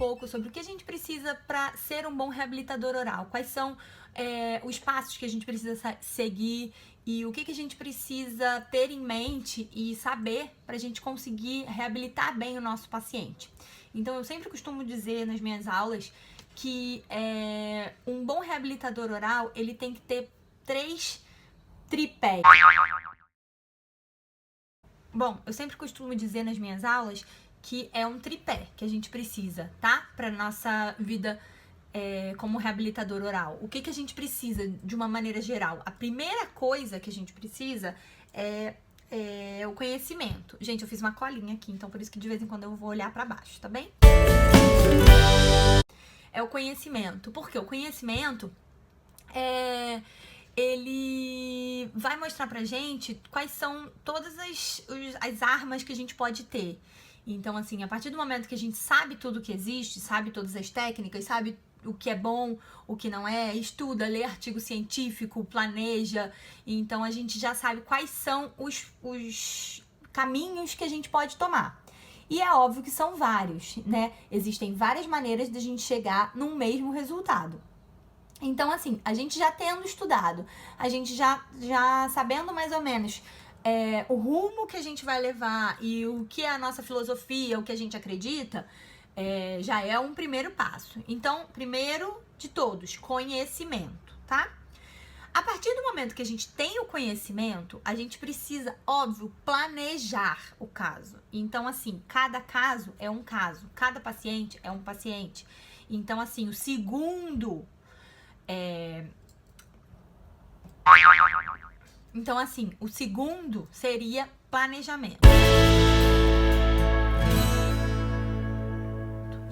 pouco sobre o que a gente precisa para ser um bom reabilitador oral. Quais são os passos que a gente precisa seguir e o que a gente precisa ter em mente e saber para a gente conseguir reabilitar bem o nosso paciente. Então, eu sempre costumo dizer nas minhas aulas que um bom reabilitador oral, ele tem que ter 3 tripés. Bom, eu sempre costumo dizer nas minhas aulas que é um tripé que a gente precisa, tá? Para nossa vida como reabilitador oral. O que a gente precisa de uma maneira geral? A primeira coisa que a gente precisa é o conhecimento. Gente, eu fiz uma colinha aqui, então por isso que de vez em quando eu vou olhar para baixo, tá bem? É o conhecimento. Porque o conhecimento ele vai mostrar pra gente quais são todas as armas que a gente pode ter. Então, assim, a partir do momento que a gente sabe tudo que existe, sabe todas as técnicas, sabe o que é bom, o que não é, estuda, lê artigo científico, planeja, então a gente já sabe quais são os caminhos que a gente pode tomar. E é óbvio que são vários, né? Existem várias maneiras de a gente chegar num mesmo resultado. Então, assim, a gente já tendo estudado, a gente já sabendo mais ou menos o rumo que a gente vai levar e o que é a nossa filosofia, o que a gente acredita, já é um primeiro passo. Então, primeiro de todos, conhecimento, tá? A partir do momento que a gente tem o conhecimento, a gente precisa, óbvio, planejar o caso. Então, assim, cada caso é um caso, cada paciente é um paciente. Então, assim, o segundo... Então, assim, o segundo seria planejamento.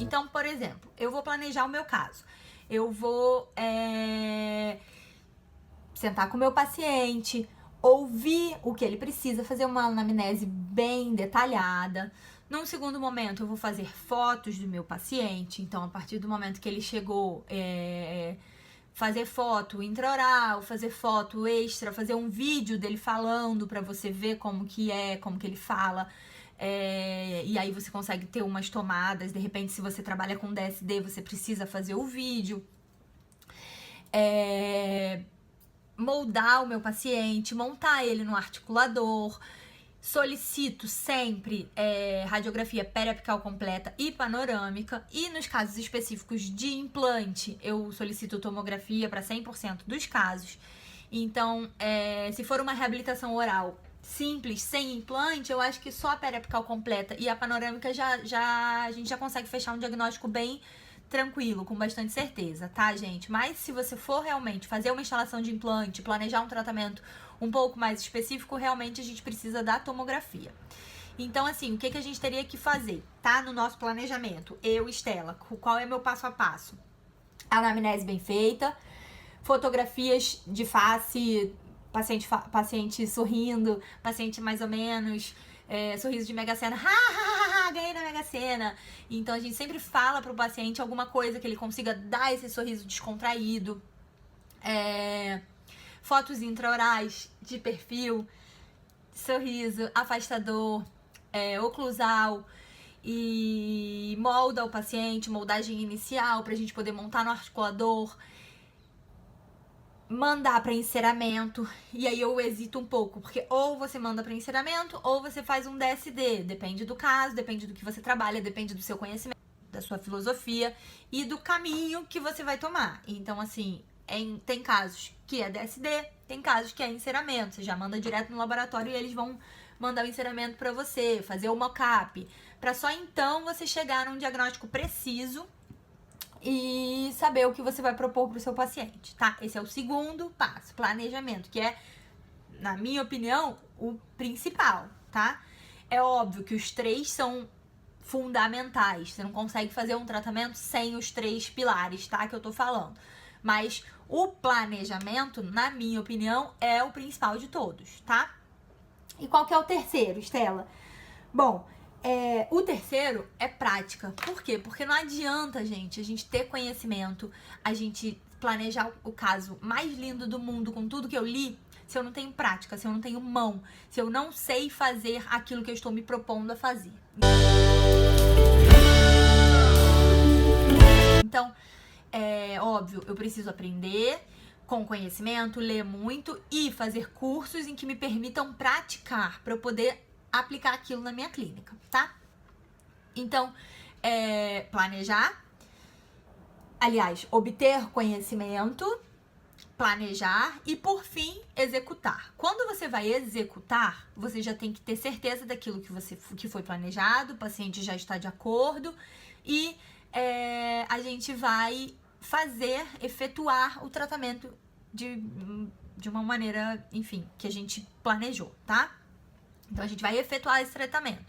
Então, por exemplo, eu vou planejar o meu caso. Eu vou sentar com o meu paciente, ouvir o que ele precisa, fazer uma anamnese bem detalhada. Num segundo momento, eu vou fazer fotos do meu paciente. Então, a partir do momento que ele chegou... fazer foto intraoral, fazer foto extra, fazer um vídeo dele falando pra você ver como que ele fala. E aí você consegue ter umas tomadas. De repente, se você trabalha com DSD, você precisa fazer o vídeo. Moldar o meu paciente, montar ele no articulador. Solicito sempre radiografia periapical completa e panorâmica. E nos casos específicos de implante, eu solicito tomografia para 100% dos casos. Então, se for uma reabilitação oral simples, sem implante, eu acho que só a periapical completa e a panorâmica a gente já consegue fechar um diagnóstico bem tranquilo, com bastante certeza, tá, gente? Mas se você for realmente fazer uma instalação de implante, planejar um tratamento um pouco mais específico, realmente a gente precisa da tomografia. Então, assim, o que a gente teria que fazer, tá? No nosso planejamento, eu, Estela, qual é meu passo a passo? Anamnese bem feita, fotografias de face, paciente sorrindo, paciente mais ou menos, sorriso de Mega Sena, ganhei na Mega Sena. Então, a gente sempre fala pro paciente alguma coisa que ele consiga dar esse sorriso descontraído. Fotos intraorais de perfil, sorriso, afastador, oclusal e molda o paciente, moldagem inicial pra gente poder montar no articulador, mandar para enceramento. E aí eu hesito um pouco, porque ou você manda para enceramento ou você faz um DSD, depende do caso, depende do que você trabalha, depende do seu conhecimento, da sua filosofia e do caminho que você vai tomar. Então, assim, tem casos que é DSD, tem casos que é enceramento. Você já manda direto no laboratório e eles vão mandar o enceramento para você, fazer o mock-up, para só então você chegar num diagnóstico preciso e saber o que você vai propor pro seu paciente, tá? Esse é o segundo passo, planejamento, que é, na minha opinião, o principal, tá? É óbvio que os 3 são fundamentais. Você não consegue fazer um tratamento sem os 3 pilares, tá? Que eu tô falando. Mas o planejamento, na minha opinião, é o principal de todos, tá? E qual que é o terceiro, Estela? Bom, o terceiro é prática. Por quê? Porque não adianta, gente, a gente ter conhecimento, a gente planejar o caso mais lindo do mundo com tudo que eu li, se eu não tenho prática, se eu não tenho mão, se eu não sei fazer aquilo que eu estou me propondo a fazer. Então, é óbvio, eu preciso aprender com conhecimento, ler muito e fazer cursos em que me permitam praticar para eu poder aplicar aquilo na minha clínica, tá? Então, planejar, aliás, obter conhecimento, planejar e, por fim, executar. Quando você vai executar, você já tem que ter certeza daquilo que foi planejado, o paciente já está de acordo e a gente vai efetuar o tratamento de uma maneira, enfim, que a gente planejou, tá? Então, a gente vai efetuar esse tratamento.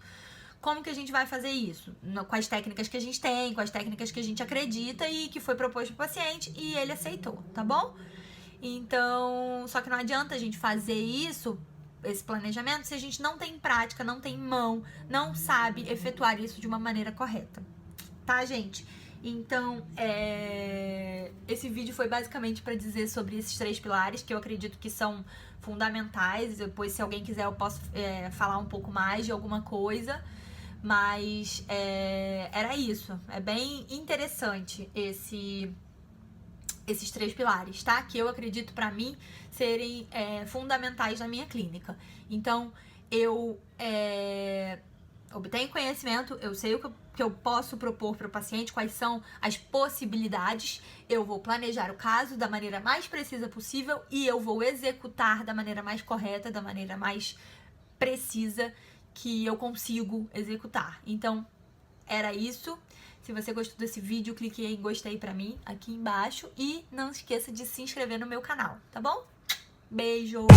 Como que a gente vai fazer isso? Com as técnicas que a gente tem, com as técnicas que a gente acredita e que foi proposto pro paciente e ele aceitou, tá bom? Então, só que não adianta a gente fazer isso, esse planejamento, se a gente não tem prática, não tem mão, não sabe efetuar isso de uma maneira correta, tá, gente? Então, esse vídeo foi basicamente para dizer sobre esses 3 pilares, que eu acredito que são fundamentais. Depois, se alguém quiser, eu posso falar um pouco mais de alguma coisa. Mas era isso. É bem interessante esses 3 pilares, tá? Que eu acredito, para mim, serem fundamentais na minha clínica. Então, eu obtenho conhecimento, eu sei o que eu posso propor para o paciente, quais são as possibilidades, eu vou planejar o caso da maneira mais precisa possível e eu vou executar da maneira mais correta, da maneira mais precisa que eu consigo executar. Então, era isso. Se você gostou desse vídeo, clique em gostei pra mim aqui embaixo e não esqueça de se inscrever no meu canal, tá bom? Beijo!